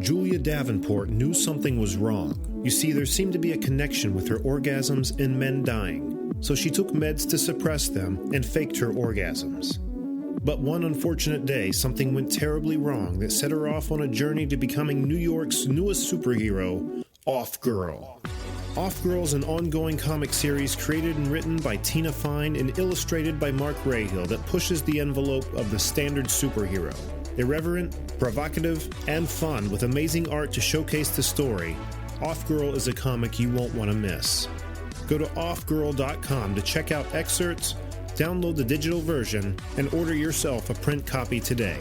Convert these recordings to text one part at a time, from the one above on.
Julia Davenport knew something was wrong. You see, there seemed to be a connection with her orgasms and men dying, so she took meds to suppress them and faked her orgasms. But one unfortunate day, something went terribly wrong that set her off on a journey to becoming New York's newest superhero, Off-Girl. Off-Girl is an ongoing comic series created and written by Tina Fine and illustrated by Mark Rahill that pushes the envelope of the standard superhero. Irreverent, provocative, and fun with amazing art to showcase the story, Off-Girl is a comic you won't want to miss. Go to offgirl.com to check out excerpts, download the digital version, and order yourself a print copy today.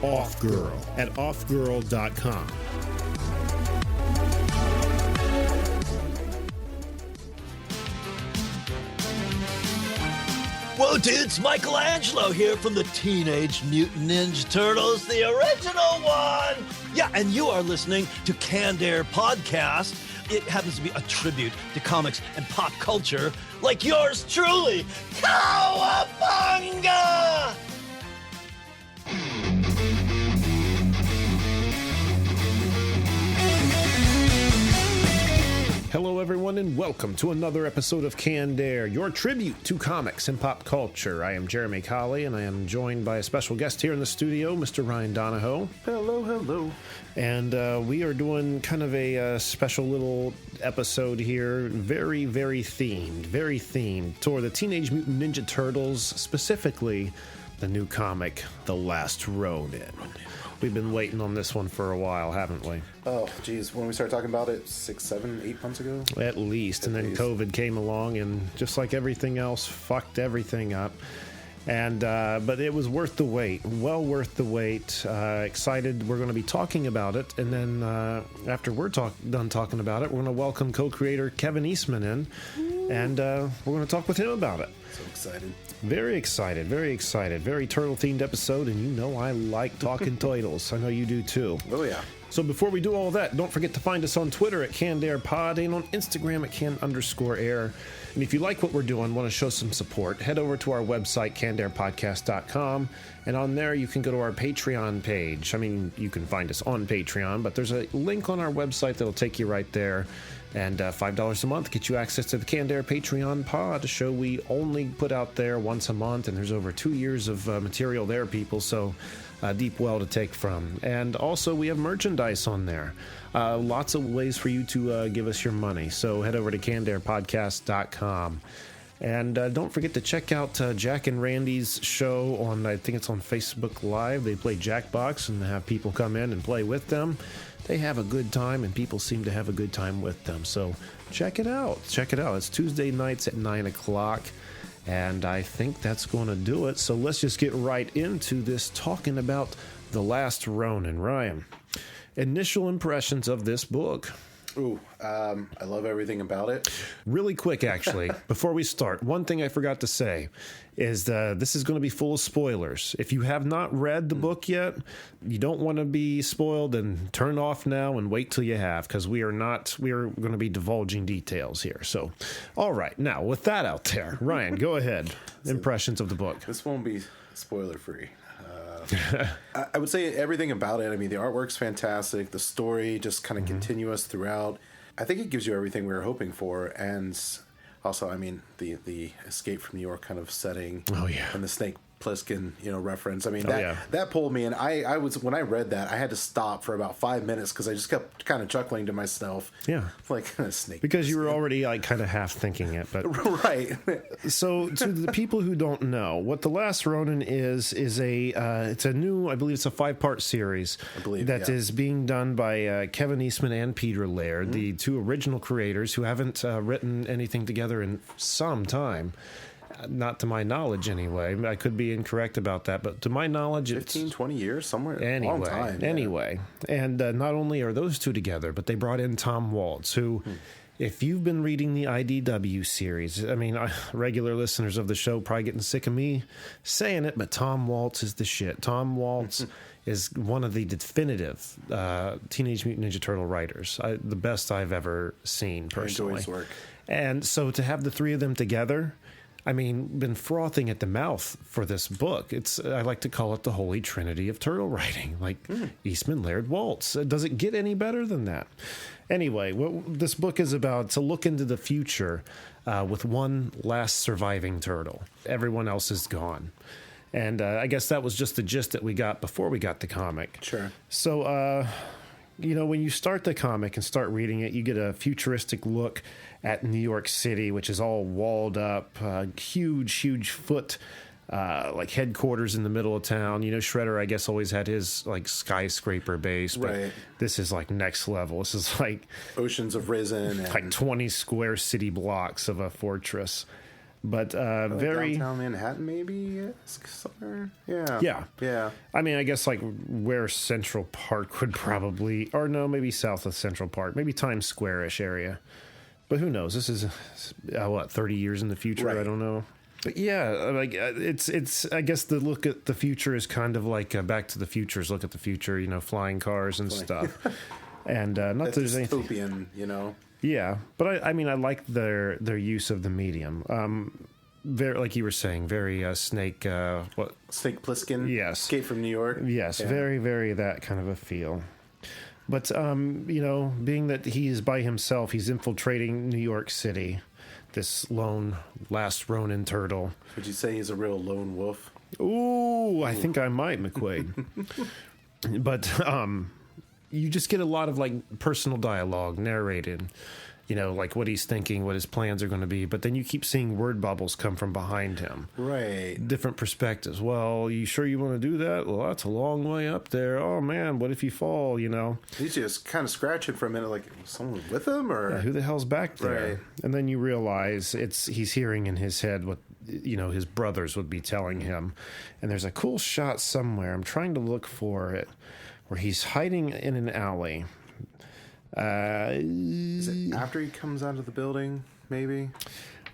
Off-Girl at offgirl.com. Whoa, dudes, Michelangelo here from the Teenage Mutant Ninja Turtles, the original one! Yeah, and you are listening to Canned Air Podcast. It happens to be a tribute to comics and pop culture, like yours truly, Cowabunga! Hello everyone and welcome to another episode of Canned Air, your tribute to comics and pop culture. I am Jeremy Colley and I am joined by a special guest here in the studio, Mr. Ryan Donahoe. Hello, hello. And we are doing kind of a special little episode here, very themed toward the Teenage Mutant Ninja Turtles, specifically the new comic, The Last Ronin. We've been waiting on this one for a while, haven't we? Oh, geez. When we started talking about it 6, 7, 8 months ago? At least. And then COVID came along and just like everything else, fucked everything up. And but it was worth the wait. Well worth the wait. Excited we're going to be talking about it. And then after we're done talking about it, we're going to welcome co-creator Kevin Eastman in. And we're going to talk with him about it. So excited. Very excited. Very turtle-themed episode, and you know I like talking turtles. I know you do too. Oh, yeah. So before we do all that, don't forget to find us on Twitter at CannedAirPod and on Instagram at Can_Air. And if you like what we're doing, want to show some support, head over to our website, CannedAirPodcast.com, and on there you can go to our Patreon page. I mean, you can find us on Patreon, but there's a link on our website that'll take you right there. And $5 a month gets you access to the Canned Air Patreon pod, a show we only put out there once a month, and there's over 2 years of material there, people, so deep well to take from. And also we have merchandise on there. Lots of ways for you to give us your money, so head over to CannedAirPodcast.com. And don't forget to check out Jack and Randy's show on, I think it's on Facebook Live. They play Jackbox and have people come in and play with them. They have a good time, and people seem to have a good time with them. So check it out. It's Tuesday nights at 9 o'clock, and I think that's going to do it. So let's just get right into this, talking about The Last Ronin. Ryan, initial impressions of this book. Ooh, I love everything about it. Really quick, actually, before we start, one thing I forgot to say is this is going to be full of spoilers. If you have not read the book yet, you don't want to be spoiled, then turn off now and wait till you have, because we are going to be divulging details here. So, all right, now with that out there, Ryan, go ahead. Impressions of the book. This won't be spoiler free. I would say everything about it. I mean, the artwork's fantastic. The story just kind of continuous throughout. I think it gives you everything we were hoping for, and also, I mean, the Escape from New York kind of setting. Oh yeah, and the Snake Plissken, reference. I mean, that pulled me in. I was, when I read that, I had to stop for about 5 minutes because I just kept kind of chuckling to myself. Yeah, like Snake. Because you were already like kind of half thinking it, but right. So to the people who don't know, what The Last Ronin is it's a new, I believe it's a 5-part series. I believe that is being done by Kevin Eastman and Peter Laird, the two original creators who haven't written anything together in some time. Not to my knowledge, anyway. I could be incorrect about that, but to my knowledge, 15, 20 years, somewhere. Anyway, long time. Anyway. And not only are those two together, but they brought in Tom Waltz, who, if you've been reading the IDW series, I mean, regular listeners of the show probably getting sick of me saying it, but Tom Waltz is the shit. Tom Waltz is one of the definitive Teenage Mutant Ninja Turtle writers. The best I've ever seen, personally. I enjoy his work. And so to have the three of them together, been frothing at the mouth for this book. I like to call it the Holy Trinity of turtle writing, like Eastman, Laird, Waltz. Does it get any better than that? Anyway, what this book is about, to look into the future with one last surviving turtle. Everyone else is gone. And I guess that was just the gist that we got before we got the comic. Sure. So, when you start the comic and start reading it, you get a futuristic look at New York City, which is all walled up, huge foot, like headquarters in the middle of town. Shredder, I guess, always had his like skyscraper base, but right. This is like next level. This is like oceans have risen, and like 20 square city blocks of a fortress. But very downtown Manhattan, maybe somewhere. Yeah. I guess like where Central Park would probably, or no, maybe south of Central Park, maybe Times Square-ish area. But who knows? This is 30 years in the future. Right. I don't know. But yeah, like it's. I guess the look at the future is kind of like Back to the Future's look at the future. Flying cars and stuff. And not that there's anything dystopian, Yeah, but I like their use of the medium. Very, like you were saying, very Snake. Snake Plissken. Yes, Escape from New York. Yes, yeah. Very that kind of a feel. But being that he is by himself, he's infiltrating New York City. This lone Last Ronin turtle. Would you say he's a real lone wolf? Ooh, I think I might, McQuaid. But you just get a lot of like personal dialogue narrated, like what he's thinking, what his plans are going to be. But then you keep seeing word bubbles come from behind him. Right. Different perspectives. Well, you sure you want to do that? Well, that's a long way up there. Oh, man, what if you fall, He's just kind of scratching for a minute, like, someone with him? Or who the hell's back there? Right. And then you realize he's hearing in his head what, his brothers would be telling him. And there's a cool shot somewhere. I'm trying to look for it, where he's hiding in an alley. Is it after he comes out of the building, maybe?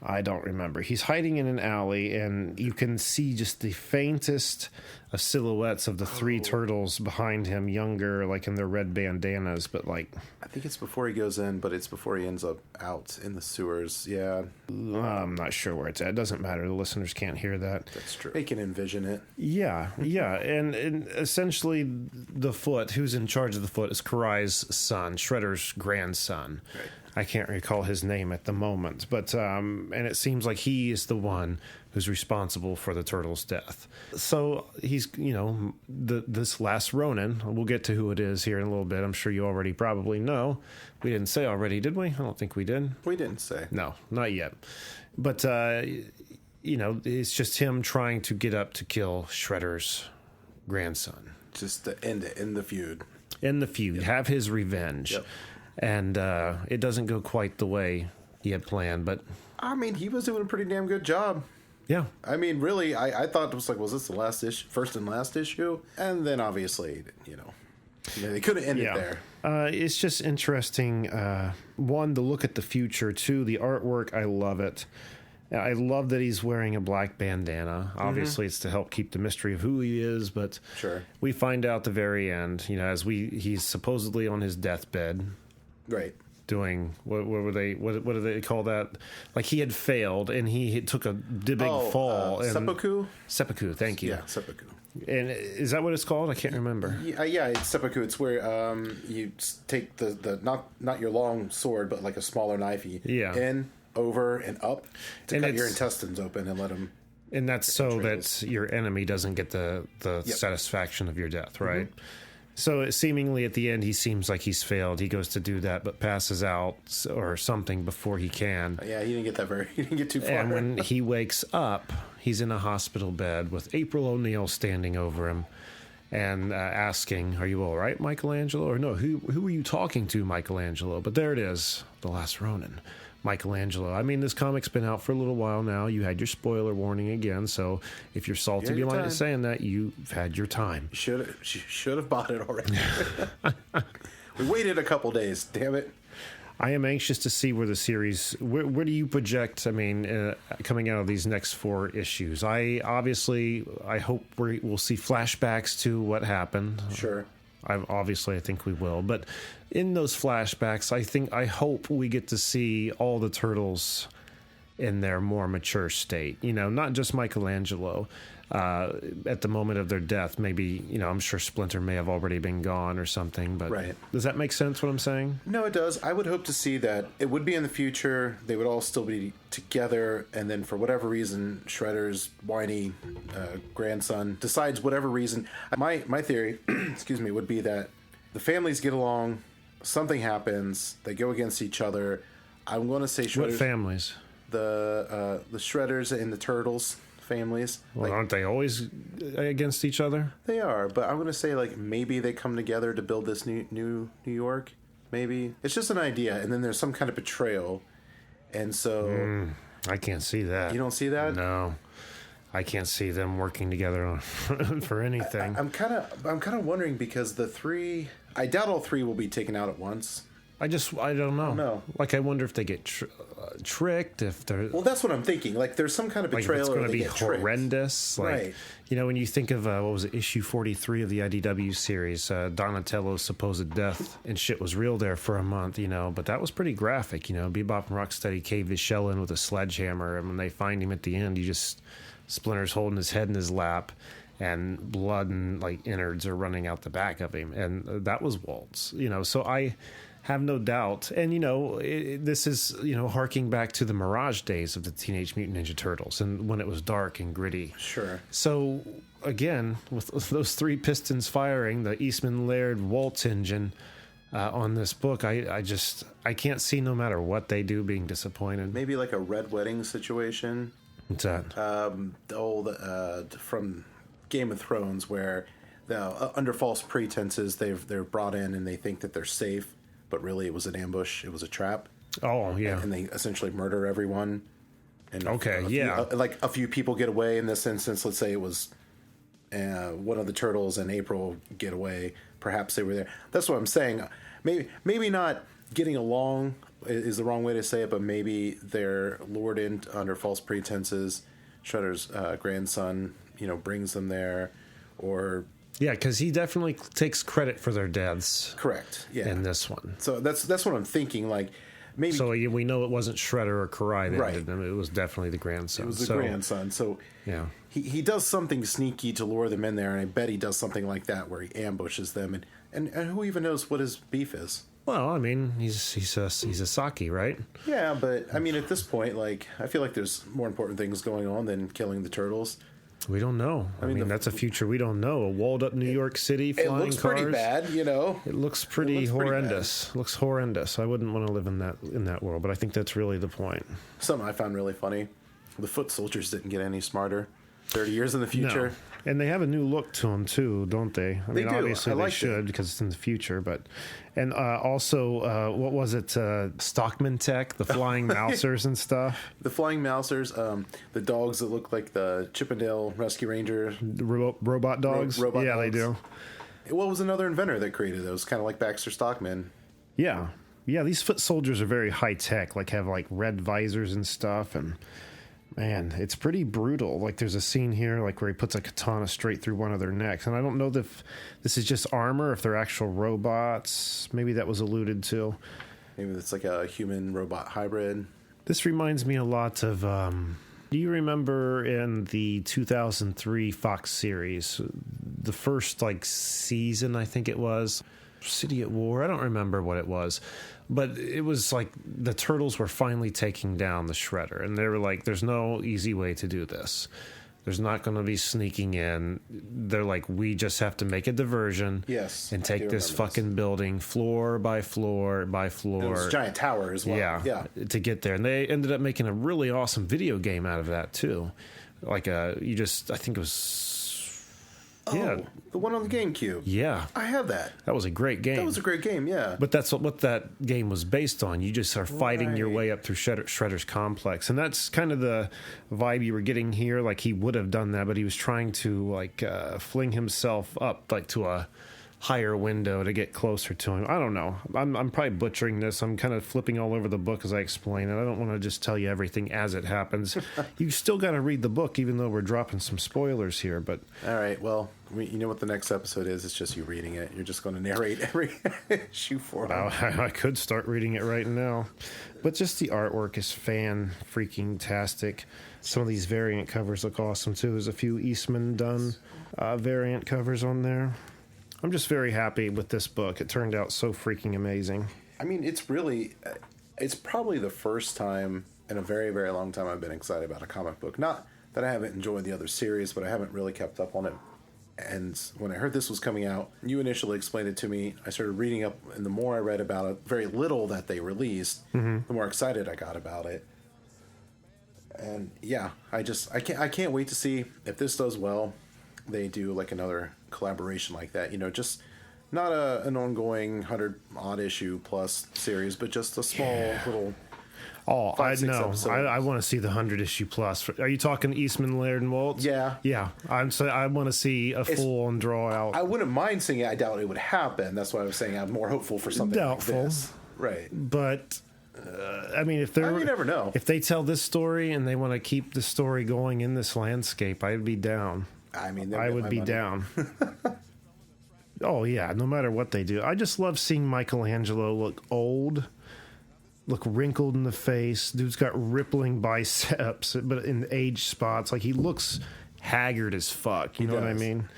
I don't remember. He's hiding in an alley, and you can see just the faintest of silhouettes of the three turtles behind him, younger, like in their red bandanas, but like... I think it's before he goes in, but it's before he ends up out in the sewers, yeah. I'm not sure where it's at. It doesn't matter. The listeners can't hear that. That's true. They can envision it. Yeah. And essentially, the Foot, who's in charge of the Foot, is Karai's son, Shredder's grandson. Right. I can't recall his name at the moment, but and it seems like he is the one who's responsible for the turtle's death. So he's, this Last Ronin. We'll get to who it is here in a little bit. I'm sure you already probably know. We didn't say already, did we? I don't think we did. We didn't say. No, not yet. But it's just him trying to get up to kill Shredder's grandson. Just to end it in the feud. Yep. Have his revenge. Yep. And it doesn't go quite the way he had planned, but... he was doing a pretty damn good job. Yeah. Really, I thought it was like, was this the last issue, first and last issue? And then obviously, they could have ended there. It's just interesting. One, to look at the future. Two, the artwork, I love it. I love that he's wearing a black bandana. Obviously, it's to help keep the mystery of who he is, but sure. We find out at the very end, as he's supposedly on his deathbed. Right. Doing what do they call that? Like he had failed and he took a big fall. Seppuku. Thank you. Yeah, seppuku. And is that what it's called? I can't remember. Yeah, it's seppuku. It's where you take the not your long sword, but like a smaller knife. In, over, and up to cut your intestines open and let them. And that's so that your enemy doesn't get the satisfaction of your death, right? Mm-hmm. So seemingly at the end, he seems like he's failed. He goes to do that, but passes out or something before he can. Yeah, he didn't get too far. And when he wakes up, he's in a hospital bed with April O'Neil standing over him and asking, "Are you all right, Michelangelo?" Or no, who are you talking to, Michelangelo? But there it is, the Last Ronin. Michelangelo. This comic's been out for a little while now. You had your spoiler warning again, so if you're salty behind saying that, you've had your time. You should have bought it already. We waited a couple days, damn it. I am anxious to see where the series... Where do you project, coming out of these next 4 issues? I hope we'll see flashbacks to what happened. Sure. I think we will. But in those flashbacks, I hope we get to see all the turtles in their more mature state. Not just Michelangelo. At the moment of their death, maybe, I'm sure Splinter may have already been gone or something, but right. Does that make sense what I'm saying? No, it does. I would hope to see that it would be in the future. They would all still be together, and then for whatever reason, Shredder's whiny grandson decides whatever reason. My theory, excuse me, would be that the families get along, something happens, they go against each other. I'm going to say Shredder's... What families? The Shredders and the Turtles families. Well, aren't they always against each other? They are, but I'm going to say maybe they come together to build this new New York. Maybe it's just an idea, and then there's some kind of betrayal, and so I can't see that. You don't see that? No, I can't see them working together for anything. I'm kind of wondering because the three. I doubt all three will be taken out at once. I don't know. No. I wonder if they get tricked, if they're... Well, that's what I'm thinking. There's some kind of betrayal. It's going to be horrendous. Right. When you think of, what was it, issue 43 of the IDW series, Donatello's supposed death and shit was real there for a month, but that was pretty graphic, Bebop and Rocksteady caved his shell in with a sledgehammer, and when they find him at the end, Splinter's holding his head in his lap, and blood and, innards are running out the back of him, and that was Waltz, so I... have no doubt. And, this is, harking back to the Mirage days of the Teenage Mutant Ninja Turtles and when it was dark and gritty. Sure. So, again, with those three pistons firing, the Eastman Laird Waltz engine on this book, I can't see, no matter what they do, being disappointed. Maybe a Red Wedding situation. What's that? The old, from Game of Thrones, where under false pretenses they're brought in and they think that they're safe. But really, it was an ambush. It was a trap. Oh, yeah. And they essentially murder everyone. And a few people get away in this instance. Let's say it was one of the Turtles and April get away. Perhaps they were there. That's what I'm saying. Maybe not getting along is the wrong way to say it, but maybe they're lured in under false pretenses. Shredder's grandson, brings them there, or... Yeah, because he definitely takes credit for their deaths. Correct. Yeah. In this one. So that's what I'm thinking. Maybe. So we know it wasn't Shredder or Karai that right. ended them. It was definitely the grandson. It was the grandson. So yeah, he does something sneaky to lure them in there, and I bet he does something like that where he ambushes them, and who even knows what his beef is. Well, I mean, he's a Saki, right? Yeah, but I mean, at this point, I feel like there's more important things going on than killing the Turtles. We don't know. I mean, that's a future we don't know. A walled-up New York City, flying cars. It looks pretty bad, It looks pretty horrendous. It looks horrendous. I wouldn't want to live in that world, but I think that's really the point. Something I found really funny: the foot soldiers didn't get any smarter. 30 years in the future. No. And they have a new look to them, too, don't they? I mean, do. Obviously they should, because it's in the future. And also, what was it? Stockman Tech, the flying mousers and stuff. The flying mousers, the dogs that look like the Chippendale Rescue Ranger. Robot dogs? Robot yeah, dogs. They do. What was another inventor that created those? Kind of like Baxter Stockman. Yeah. Yeah, these foot soldiers are very high-tech, have red visors and stuff, and... Man, it's pretty brutal. There's a scene here, where he puts a katana straight through one of their necks. And I don't know if this is just armor, if they're actual robots. Maybe that was alluded to. Maybe it's a human-robot hybrid. This reminds me a lot of... do you remember in the 2003 Fox series, the first, season, I think it was, City at War? I don't remember what it was. But it was the Turtles were finally taking down the Shredder. And they were there's no easy way to do this. There's not going to be sneaking in. They're we just have to make a diversion. Yes. And take this fucking building floor by floor by floor. It was a giant tower as well. Yeah. To get there. And they ended up making a really awesome video game out of that, too. I think it was... Oh, the one on the GameCube. Yeah. I have that. That was a great game. That was a great game, yeah. But that's what that game was based on. You just are fighting your way up through Shredder's complex. And that's kind of the vibe you were getting here. He would have done that, but he was trying to, fling himself up, to a higher window to get closer to him. I don't know. I'm probably butchering this. I'm kind of flipping all over the book as I explain it. I don't want to just tell you everything as it happens. You still got to read the book, even though we're dropping some spoilers here. But all right, well, you know what the next episode is? It's just you reading it. You're just going to narrate every issue for them. I could start reading it right now. But just the artwork is fan-freaking-tastic. Some of these variant covers look awesome, too. There's a few Eastman done variant covers on there. I'm just very happy with this book. It turned out so freaking amazing. I mean, it's probably the first time in a very, very long time I've been excited about a comic book. Not that I haven't enjoyed the other series, but I haven't really kept up on it. And when I heard this was coming out, you initially explained it to me. I started reading up, and the more I read about it, very little that they released, the more excited I got about it. And yeah, I can't wait to see if this does well. They do like another collaboration like that, just not an ongoing 100-odd issue plus series, but just a small little. Oh, I know. I want to see the 100-issue plus. Are you talking Eastman, Laird, and Waltz? Yeah. Yeah. I want to see a full-on draw out. I wouldn't mind seeing it. I doubt it would happen. That's why I was saying I'm more hopeful for something Doubtful. like this. Right. But, I mean, if they're... you never know. If they tell this story and they want to keep the story going in this landscape, I'd be down. I mean, I would be down. Oh, yeah. No matter what they do. I just love seeing Michelangelo look old, look wrinkled in the face. Dude's got rippling biceps, but in age spots. Like, he looks haggard as fuck. You know what I mean?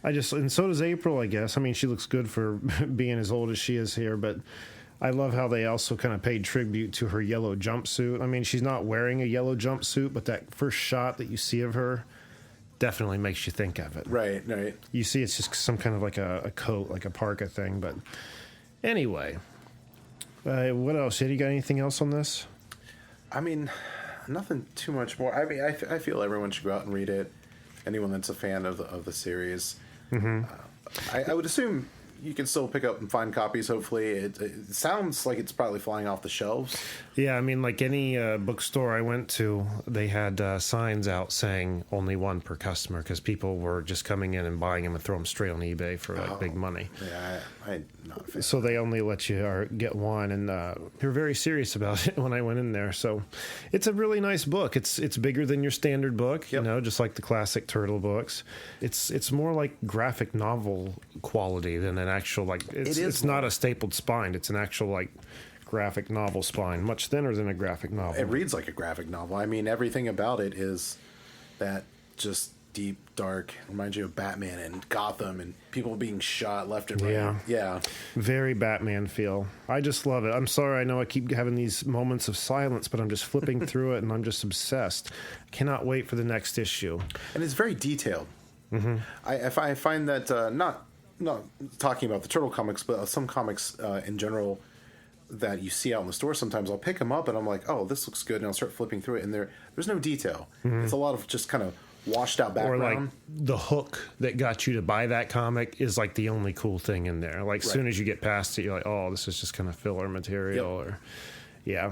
And so does April, I guess. I mean, she looks good for being as old as she is here, but I love how they also kind of paid tribute to her yellow jumpsuit. I mean, she's not wearing a yellow jumpsuit, but that first shot that you see of her definitely makes you think of it. Right. You see it's just some kind of like a coat, like a parka thing. But anyway, what else? You got anything else on this? I mean, nothing too much more. I mean, I feel everyone should go out and read it. Anyone that's a fan of the series. I would assume you can still pick up and find copies, hopefully. It sounds like it's probably flying off the shelves. Yeah, I mean, like any bookstore I went to, they had signs out saying only one per customer because people were just coming in and buying them and throw them straight on eBay for big money. Yeah, I'm not a fan. So they only let you get one, and they were very serious about it when I went in there. So it's a really nice book. It's bigger than your standard book, just like the classic Turtle books. It's more like graphic novel quality than an actual it's not a stapled spine. It's an actual graphic novel spine, much thinner than a graphic novel. It reads like a graphic novel. I mean, everything about it is that just deep, dark, reminds you of Batman and Gotham and people being shot left and right. Yeah. Very Batman feel. I just love it. I'm sorry, I know I keep having these moments of silence, but I'm just flipping through it and I'm just obsessed. I cannot wait for the next issue. And it's very detailed. I find that not talking about the Turtle comics, but some comics in general that you see out in the store, sometimes I'll pick them up and I'm like, oh, this looks good, and I'll start flipping through it, and there's no detail. It's a lot of just kind of washed out background. Or like the hook that got you to buy that comic is like the only cool thing in there. Like as soon as you get past it, you're like, oh, this is just kind of filler material. You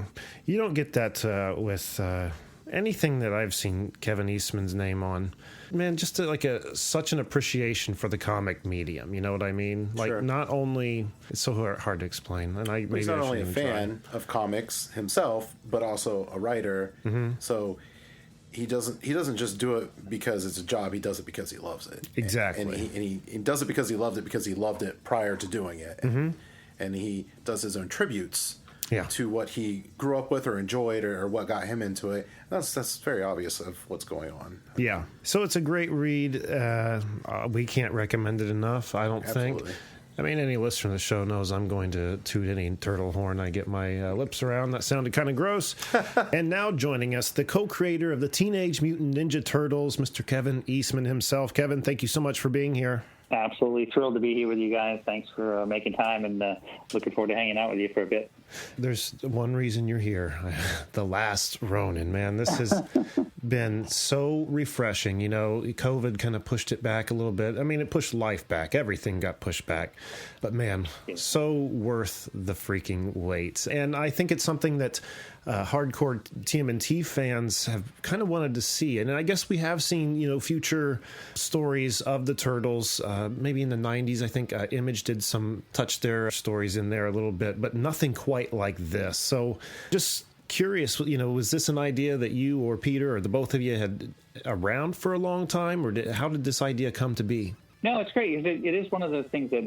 don't get that with anything that I've seen Kevin Eastman's name on. Man, just such an appreciation for the comic medium. You know what I mean? Like, not only it's so hard to explain, and he's not only a fan of comics himself, but also a writer. So he doesn't just do it because it's a job. He does it because he loves it. Exactly, and he does it because he loved it because he loved it prior to doing it. And he does his own tributes. To what he grew up with or enjoyed or what got him into it. That's very obvious of what's going on. Yeah. So it's a great read. We can't recommend it enough, I don't think. I mean, any listener of the show knows I'm going to toot any turtle horn I get my lips around. That sounded kind of gross. And now joining us, the co-creator of the Teenage Mutant Ninja Turtles, Mr. Kevin Eastman himself. Kevin, thank you so much for being here. Absolutely thrilled to be here with you guys. Thanks for making time, and looking forward to hanging out with you for a bit. There's one reason you're here. The Last Ronin, man. This is been so refreshing. You know, COVID kind of pushed it back a little bit. I mean, it pushed life back. Everything got pushed back. But man, so worth the freaking wait. And I think it's something that hardcore TMNT fans have kind of wanted to see. And I guess we have seen, you know, future stories of the Turtles. Maybe in the 90s, I think Image did touch their stories in there a little bit, but nothing quite like this. So just curious, you know, was this an idea that you or Peter or the both of you had around for a long time, or how did this idea come to be? No, it's great. It is one of those things that,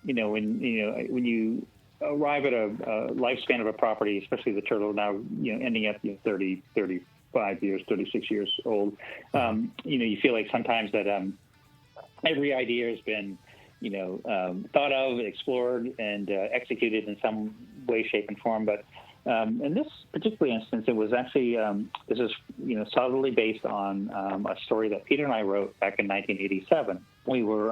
you know, when you arrive at a lifespan of a property, especially the Turtle now, you know, ending up 30, 35 years, 36 years old, you know, you feel like sometimes that every idea has been, you know, thought of, explored, and executed in some way, shape, and form. But in this particular instance, it was actually, this is, you know, solidly based on a story that Peter and I wrote back in 1987. We were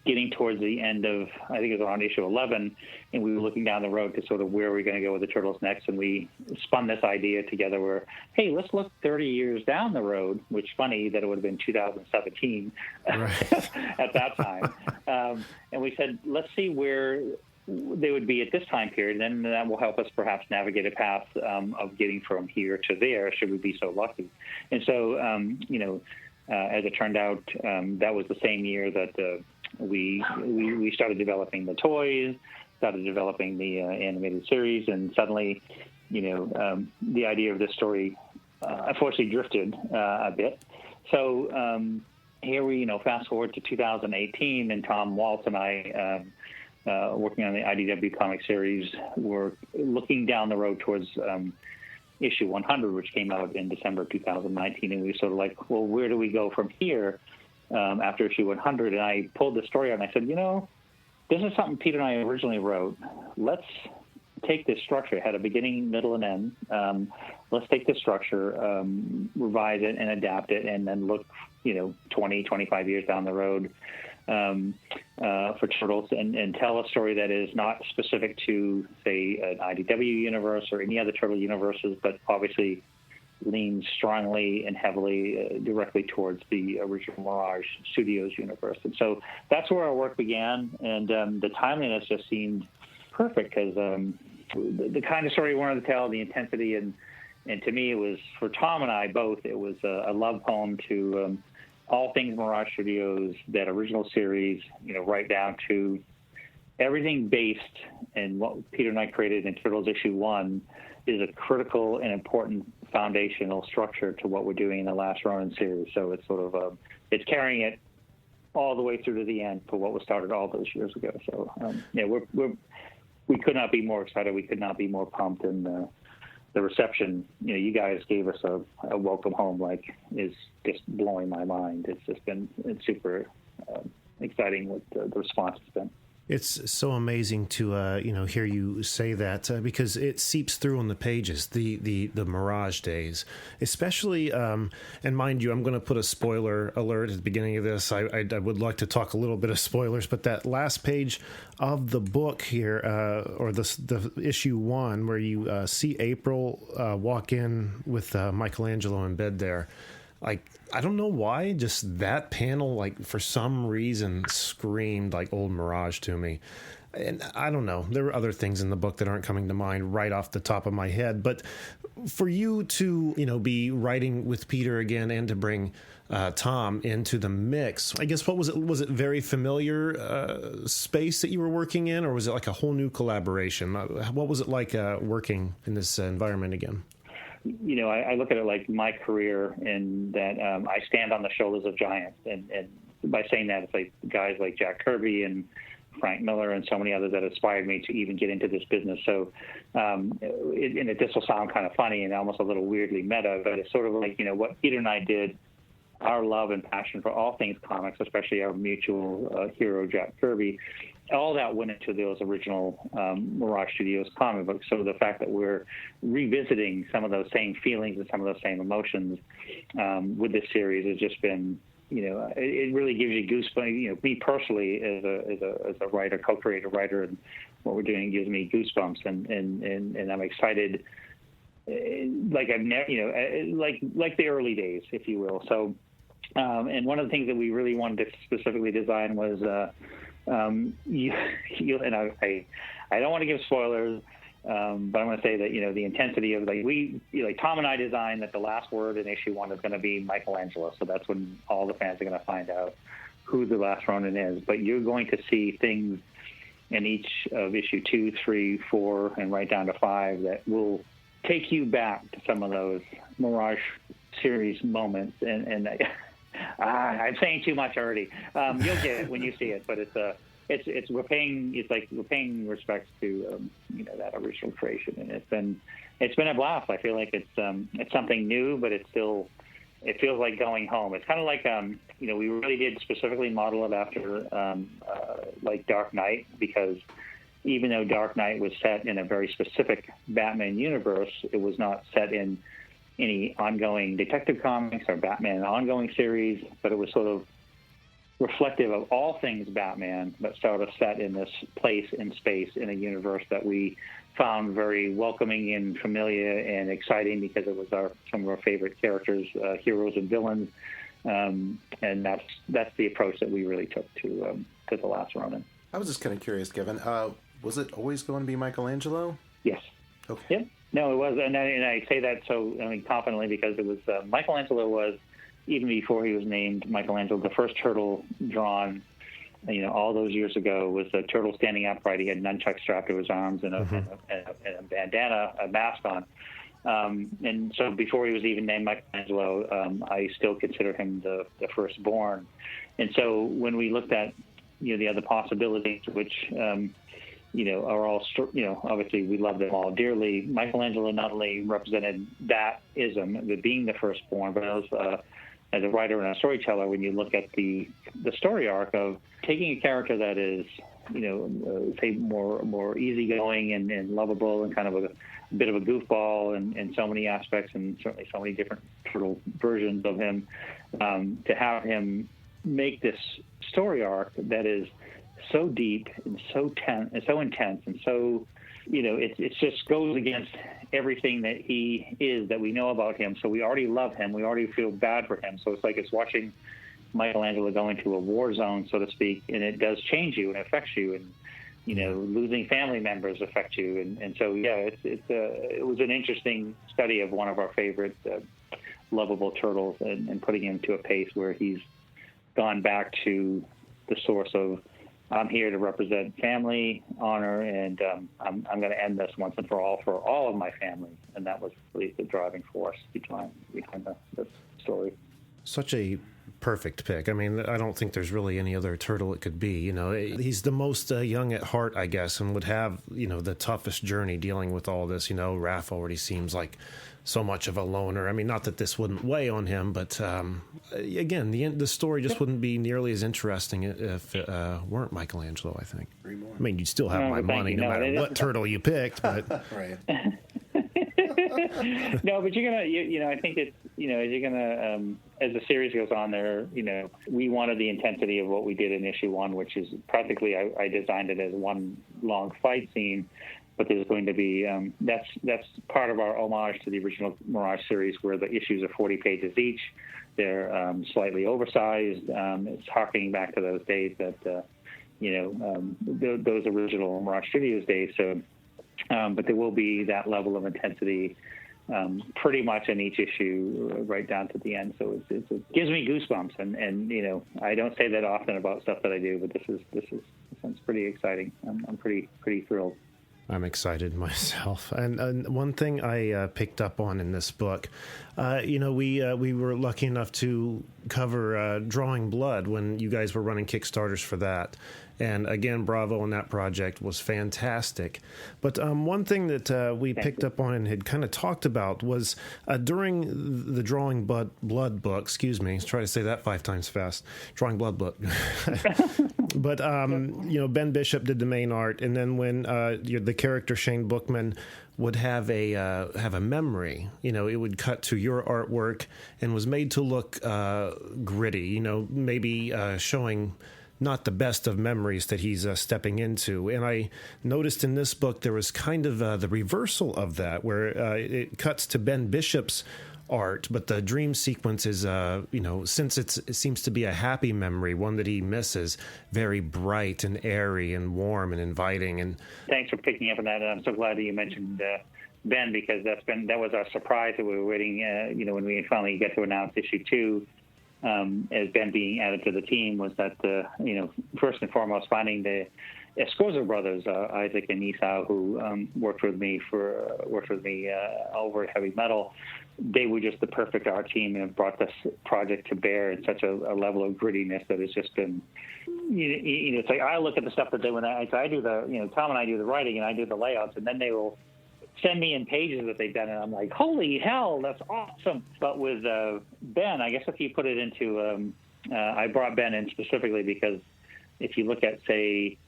getting towards the end of, I think it was around issue 11, and we were looking down the road to sort of where we're going to go with the Turtles next, and we spun this idea together where, hey, let's look 30 years down the road, which funny that it would have been 2017 right. at that time. And we said, let's see where they would be at this time period, and then that will help us perhaps navigate a path of getting from here to there, should we be so lucky. And so, you know, as it turned out, that was the same year that we started developing the toys, started developing the animated series, and suddenly, you know, the idea of this story unfortunately drifted a bit. So here we, you know, fast forward to 2018, and Tom Waltz and I, working on the IDW comic series, were looking down the road towards issue 100, which came out in December 2019, and we were sort of like, well, where do we go from here after issue 100? And I pulled the story out, and I said, you know, this is something Peter and I originally wrote. Let's take this structure. It had a beginning, middle, and end. Let's take this structure, revise it, and adapt it, and then look, you know, 20, 25 years down the road for Turtles, and tell a story that is not specific to, say, an IDW universe or any other Turtle universes, but obviously leans strongly and heavily directly towards the original Mirage Studios universe. And so that's where our work began, and the timeliness just seemed perfect because the kind of story we wanted to tell, the intensity, and to me, it was, for Tom and I both, it was a love poem to all things Mirage Studios, that original series, you know, right down to everything based in what Peter and I created in Turtles issue 1 is a critical and important foundational structure to what we're doing in the Last Ronin series. So it's sort of it's carrying it all the way through to the end for what was started all those years ago. So yeah, we could not be more excited. We could not be more pumped, and the reception, you know, you guys gave us a welcome home, like, is just blowing my mind. It's super exciting what the response has been. It's so amazing to you know, hear you say that because it seeps through on the pages, the Mirage days, especially. And mind you, I'm going to put a spoiler alert at the beginning of this. I would like to talk a little bit of spoilers, but that last page of the book here, or the issue 1, where you see April walk in with Michelangelo in bed there. Like, I don't know why, just that panel, like, for some reason screamed like old Mirage to me. And I don't know, there were other things in the book that aren't coming to mind right off the top of my head. But for you to, you know, be writing with Peter again and to bring Tom into the mix, I guess, what was it? Was it very familiar space that you were working in, or was it like a whole new collaboration? What was it like working in this environment again? You know, I look at it like my career, in that I stand on the shoulders of giants. And by saying that, it's like guys like Jack Kirby and Frank Miller and so many others that inspired me to even get into this business. So, this will sound kind of funny and almost a little weirdly meta, but it's sort of like, you know, what Peter and I did, our love and passion for all things comics, especially our mutual hero, Jack Kirby, all that went into those original Mirage Studios comic books. So the fact that we're revisiting some of those same feelings and some of those same emotions with this series has just been, you know, it really gives you goosebumps. You know, me personally as a writer, co-creator writer, and what we're doing gives me goosebumps, and I'm excited like I've never, like the early days, if you will. So, and one of the things that we really wanted to specifically design was, and I don't want to give spoilers, but I'm going to say that, the intensity of Tom and I designed that the last word in issue 1 is going to be Michelangelo. So that's when all the fans are going to find out who the Last Ronin is. But you're going to see things in each of issue 2, 3, 4, and right down to 5 that will take you back to some of those Mirage series moments. And I'm saying too much already. You'll get it when you see it, but we're paying respects to that original creation, and it's been a blast. I feel like it's something new, but it feels like going home. It's kind of like we really did specifically model it after like Dark Knight, because even though Dark Knight was set in a very specific Batman universe, it was not set in any ongoing Detective Comics or Batman ongoing series, but it was sort of reflective of all things Batman, but sort of set in this place in space in a universe that we found very welcoming and familiar and exciting, because it was some of our favorite characters, heroes and villains, and that's the approach that we really took to The Last Ronin. I was just kind of curious, Kevin. Was it always going to be Michelangelo? Yes. Okay. Yeah. No, it was, and I say that confidently, because it was Michelangelo was, even before he was named Michelangelo, the first turtle drawn, all those years ago, was a turtle standing upright. He had nunchucks strapped to his arms and a bandana, a mask on. And so before he was even named Michelangelo, I still consider him the firstborn. And so when we looked at, the other possibilities, which, are all, obviously we love them all dearly. Michelangelo not only represented that ism, the being the firstborn, but also, as a writer and a storyteller, when you look at the story arc of taking a character that is, say more easygoing and lovable and kind of a bit of a goofball in so many aspects, and certainly so many different turtle versions of him, to have him make this story arc that is so deep and so intense and so, it just goes against everything that he is, that we know about him. So we already love him. We already feel bad for him. So it's like it's watching Michelangelo go into a war zone, so to speak, and it does change you and affects you, and losing family members affect you, and so it was an interesting study of one of our favorite lovable turtles, and putting him to a pace where he's gone back to the source of, I'm here to represent family, honor, and I'm going to end this once and for all of my family. And that was really the driving force behind the story. Such a perfect pick. I mean, I don't think there's really any other turtle it could be. He's the most young at heart, I guess, and would have, the toughest journey dealing with all this. Raph already seems like so much of a loner. I mean, not that this wouldn't weigh on him, but again, the story just wouldn't be nearly as interesting if it weren't Michelangelo, I think. I mean, you'd still have my money no matter what turtle you picked, but right. No, but you're gonna, I think it's, you're gonna, as the series goes on there, we wanted the intensity of what we did in issue 1, which is practically, I designed it as one long fight scene, but there's going to be, that's part of our homage to the original Mirage series, where the issues are 40 pages each. They're slightly oversized. It's harkening back to those days that, those original Mirage Studios days. So, but there will be that level of intensity pretty much in each issue, right down to the end. So it gives me goosebumps, and I don't say that often about stuff that I do, but this sounds pretty exciting. I'm pretty thrilled. I'm excited myself. And one thing I picked up on in this book, we were lucky enough to cover Drawing Blood when you guys were running Kickstarters for that. And again, bravo on that project, was fantastic. But one thing that we picked up on and had kind of talked about was during the Drawing Blood book, excuse me, try to say that 5 times fast, Drawing Blood book. But, Ben Bishop did the main art, and then when the character Shane Bookman would have a memory, it would cut to your artwork and was made to look gritty, maybe showing not the best of memories that he's stepping into. And I noticed in this book there was kind of the reversal of that, where it cuts to Ben Bishop's art, but the dream sequence is, since it seems to be a happy memory, one that he misses, very bright and airy and warm and inviting. And thanks for picking up on that. I'm so glad that you mentioned Ben, because that was our surprise that we were waiting. When we finally get to announce issue 2, as Ben being added to the team, was that first and foremost finding the Escosa brothers, Isaac and Esau, who worked with me over at Heavy Metal. They were just the perfect art team and brought this project to bear in such a level of grittiness that has just been, it's like I look at the stuff that when I do Tom and I do the writing and I do the layouts, and then they will send me in pages that they've done, and I'm like, holy hell, that's awesome. But with Ben, I guess if you put it into, I brought Ben in specifically because if you look at, say,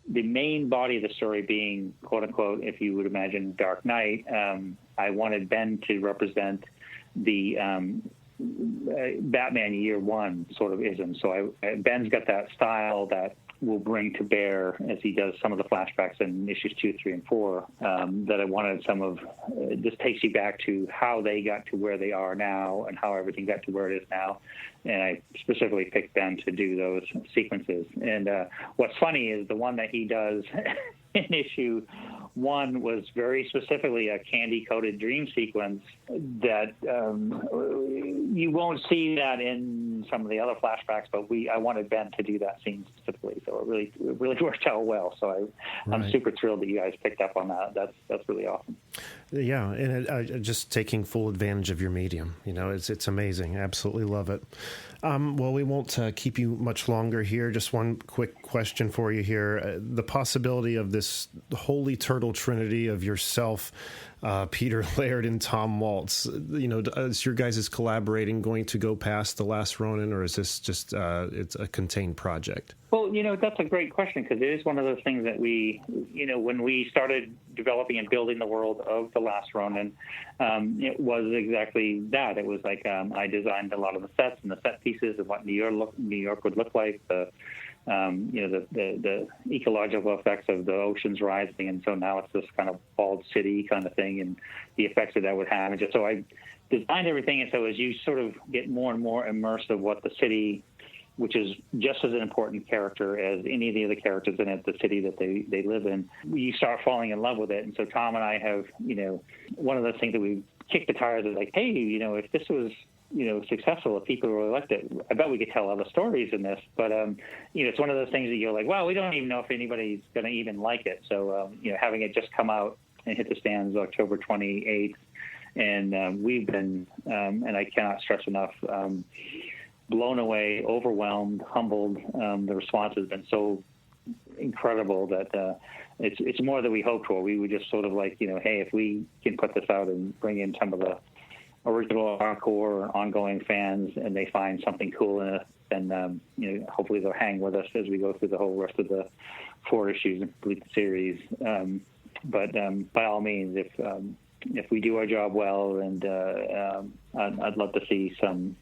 the main body of the story being, quote unquote, if you would imagine Dark Knight, I wanted Ben to represent the Batman Year One sort of ism. So Ben's got that style that will bring to bear as he does some of the flashbacks in issues 2, 3, and 4. That I wanted some of. This takes you back to how they got to where they are now and how everything got to where it is now. And I specifically picked Ben to do those sequences. And what's funny is the one that he does in issue 1 was very specifically a candy-coated dream sequence that you won't see that in some of the other flashbacks, but I wanted Ben to do that scene specifically, so it really worked out well. So I'm super thrilled that you guys picked up on that. That's really awesome. Yeah, and just taking full advantage of your medium. It's amazing. I absolutely love it. Well, we won't keep you much longer here. Just one quick question for you here. The possibility of this holy turtle trinity of yourself, Peter Laird and Tom Waltz, is your guys' collaborating going to go past The Last Ronin, or is this just it's a contained project? Well, that's a great question, because it is one of those things that we, when we started developing and building the world of The Last Ronin, it was exactly that. It was like I designed a lot of the sets and the set pieces of what New York would look like, the ecological effects of the oceans rising, and so now it's this kind of bald city kind of thing, and the effects that would have. And just so I designed everything, and so as you sort of get more and more immersed of what the city, which is just as an important character as any of the other characters in it, the city that they live in, you start falling in love with it. And so Tom and I have, one of the things that we kicked the tires is like, hey, if this was, successful, if people really liked it, I bet we could tell other stories in this. But, it's one of those things that you're like, well, we don't even know if anybody's going to even like it. So, having it just come out and hit the stands October 28th, and we've been, and I cannot stress enough, blown away, overwhelmed, humbled. The response has been so incredible that it's more than we hoped for. We were just sort of like, hey, if we can put this out and bring in some of the original hardcore or ongoing fans, and they find something cool in it, then hopefully they'll hang with us as we go through the whole rest of the 4 issues and complete the series. But by all means, if we do our job well, and I'd love to see some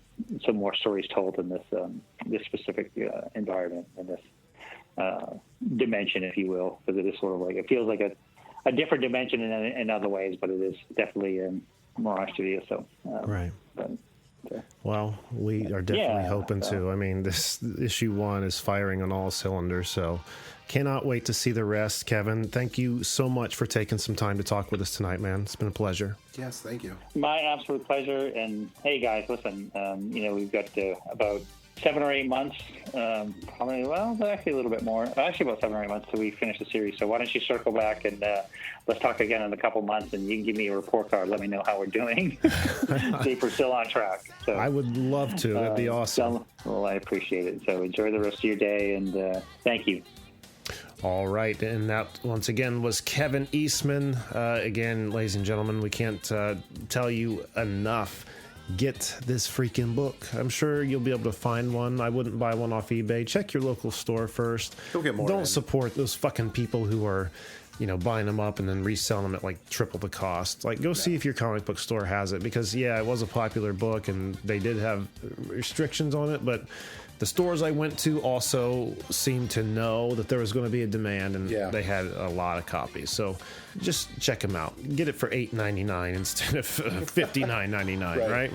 more stories told in this specific environment, and this dimension, if you will, because it is sort of like, it feels like a different dimension in other ways, but it is definitely Mirage Studio. So right. Well, we are definitely hoping to. I mean, this issue 1 is firing on all cylinders, so cannot wait to see the rest. Kevin, thank you so much for taking some time to talk with us tonight, man. It's been a pleasure. Yes, thank you. My absolute pleasure. And hey, guys, listen, we've got about 7 or 8 months, probably, well, actually a little bit more, actually about 7 or 8 months till we finish the series. So why don't you circle back and let's talk again in a couple months, and you can give me a report card. Let me know how we're doing. See if we're still on track. So I would love to. That'd be awesome. Well, I appreciate it. So enjoy the rest of your day, and thank you. All right, and that once again was Kevin Eastman. Again, ladies and gentlemen, we can't tell you enough. Get this freaking book. I'm sure you'll be able to find one. I wouldn't buy one off eBay. Check your local store first. You'll get more. Don't support those fucking people who are buying them up and then reselling them at like triple the cost. Like, go see if your comic book store has it, because it was a popular book and they did have restrictions on it, but the stores I went to also seemed to know that there was going to be a demand, and they had a lot of copies. So just check them out. Get it for $8.99 instead of $59.99, right?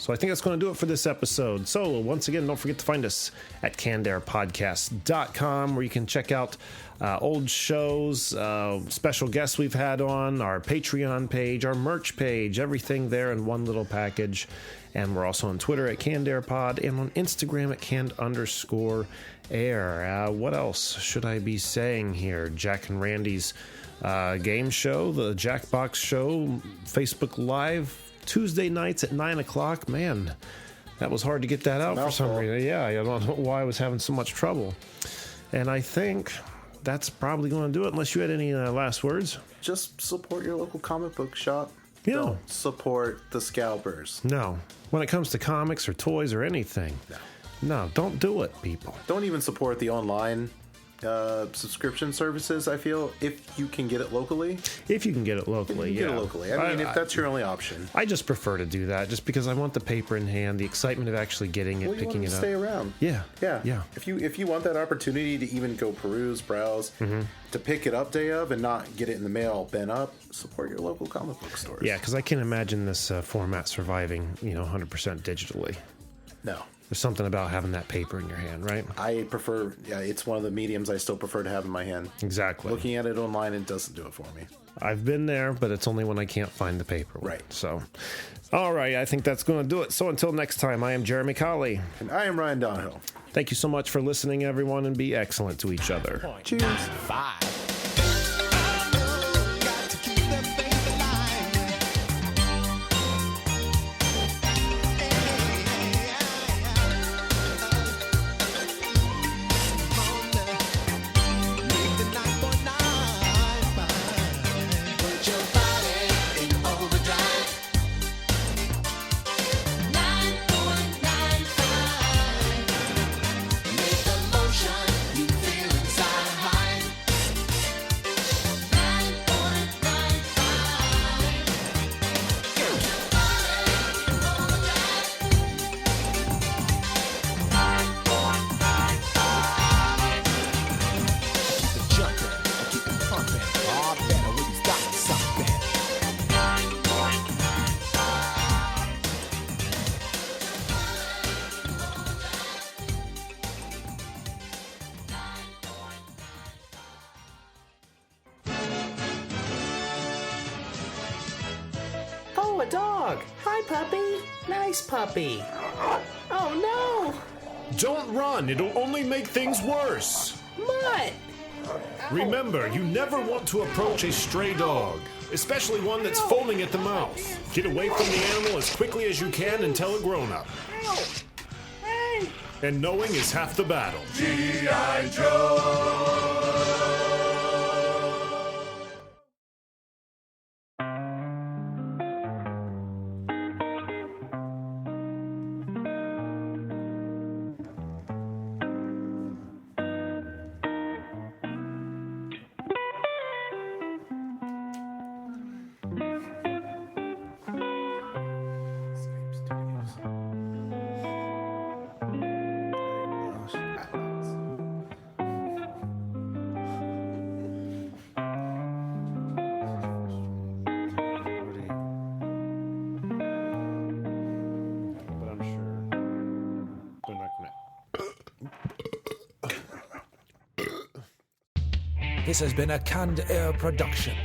So I think that's going to do it for this episode. So once again, don't forget to find us at cannedairpodcast.com, where you can check out old shows, special guests we've had on, our Patreon page, our merch page, everything there in one little package. And we're also on Twitter at CannedAirPod and on Instagram at canned_air. What else should I be saying here? Jack and Randy's game show, the Jackbox Show, Facebook Live, Tuesday nights at 9 o'clock. Man, that was hard to get that out for some reason. Yeah, I don't know why I was having so much trouble. And I think that's probably going to do it, unless you had any last words. Just support your local comic book shop. Yeah. Don't support the scalpers. No. When it comes to comics or toys or anything. No, don't do it, people. Don't even support the online subscription services, I feel, if you can get it locally. If you can get it locally, Get it locally. I mean, if that's your only option. I just prefer to do that, just because I want the paper in hand, the excitement of actually getting it, picking it up. Stay around. Yeah. If you want that opportunity to even go browse, to pick it up day of and not get it in the mail, bent up, support your local comic book stores. Yeah, because I can't imagine this format surviving, 100% digitally. No. There's something about having that paper in your hand, right? I prefer, it's one of the mediums I still prefer to have in my hand. Exactly. Looking at it online, it doesn't do it for me. I've been there, but it's only when I can't find the paper. Right. So, all right, I think that's going to do it. So until next time, I am Jeremy Colley. And I am Ryan Donahill. Thank you so much for listening, everyone, and be excellent to each other. Cheers. 5. Oh, a dog. Hi, puppy. Nice puppy. Oh, no. Don't run. It'll only make things worse. Mutt. Remember, you never want to approach a stray dog, especially one that's foaming at the mouth. Get away from the animal as quickly as you can and tell a grown-up. Hey. And knowing is half the battle. G.I. Joe! This has been a Canned Air production.